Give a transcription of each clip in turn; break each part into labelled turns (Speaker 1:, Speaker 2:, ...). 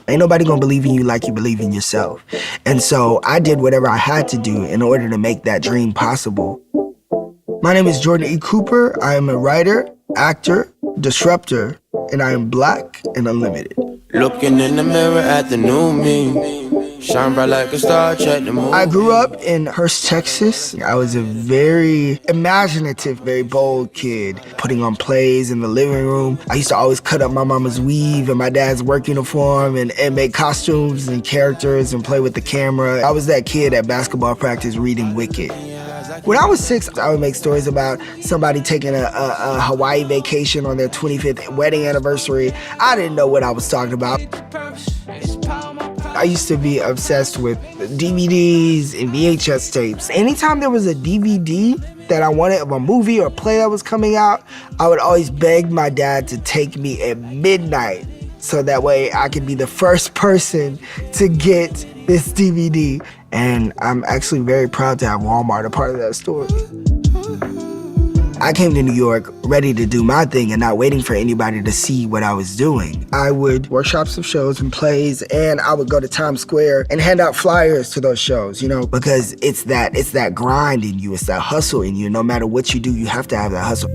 Speaker 1: Ain't nobody gonna believe in you like you believe in yourself. And so I did whatever I had to do in order to make that dream possible. My name is Jordan E. Cooper. I am a writer, actor, disruptor, and I am Black and unlimited.
Speaker 2: Looking in the mirror at the new me, shine bright like a star, check the moon.
Speaker 1: I grew up in Hurst, Texas. I was a very imaginative, very bold kid, putting on plays in the living room. I used to always cut up my mama's weave and my dad's work uniform and make costumes and characters and play with the camera. I was that kid at basketball practice reading Wicked. When I was 6, I would make stories about somebody taking a Hawaii vacation on their 25th wedding anniversary. I didn't know what I was talking about. I used to be obsessed with DVDs and VHS tapes. Anytime there was a DVD that I wanted of a movie or play that was coming out, I would always beg my dad to take me at midnight so that way I could be the first person to get this DVD. And I'm actually very proud to have Walmart a part of that story. I came to New York ready to do my thing and not waiting for anybody to see what I was doing. I would workshop some shows and plays, and I would go to Times Square and hand out flyers to those shows, you know, because it's that grind in you, it's that hustle in you. No matter what you do, you have to have that hustle.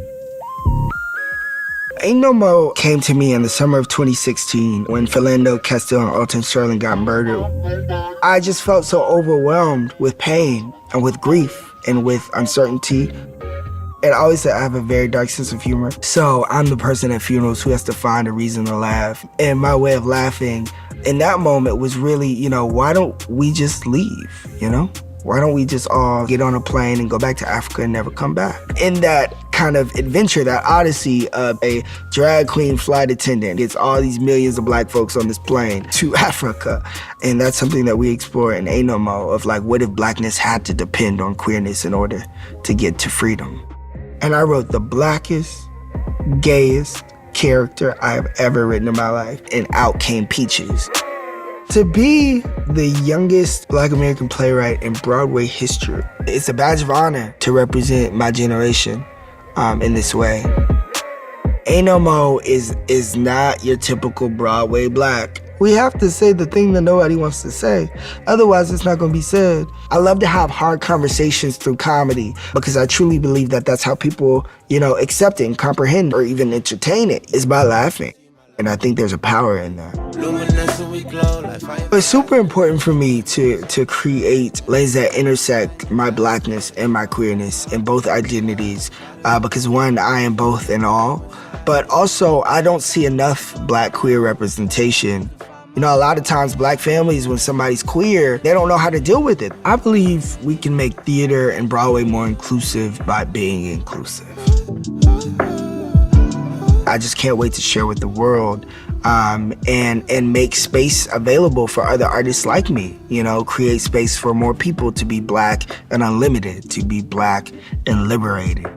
Speaker 1: Ain't No Mo came to me in the summer of 2016 when Philando Castile and Alton Sterling got murdered. I just felt so overwhelmed with pain and with grief and with uncertainty. And I always said I have a very dark sense of humor. So I'm the person at funerals who has to find a reason to laugh. And my way of laughing in that moment was really, you know, why don't we just leave, you know? Why don't we just all get on a plane and go back to Africa and never come back? In that kind of adventure, that odyssey of a drag queen flight attendant gets all these millions of Black folks on this plane to Africa. And that's something that we explore in Ain't No Mo, of like, what if Blackness had to depend on queerness in order to get to freedom? And I wrote the Blackest, gayest character I have ever written in my life, and out came Peaches. To be the youngest Black American playwright in Broadway history, it's a badge of honor to represent my generation in this way. Ain't No Mo is not your typical Broadway Black. We have to say the thing that nobody wants to say. Otherwise, it's not gonna be said. I love to have hard conversations through comedy because I truly believe that that's how people, you know, accept it and comprehend or even entertain it, is by laughing. And I think there's a power in that. It's super important for me to create lanes that intersect my Blackness and my queerness in both identities because one, I am both and all, but also I don't see enough Black queer representation. You know, a lot of times Black families, when somebody's queer, they don't know how to deal with it. I believe we can make theater and Broadway more inclusive by being inclusive. I just can't wait to share with the world and make space available for other artists like me, you know, create space for more people to be Black and unlimited, to be Black and liberated.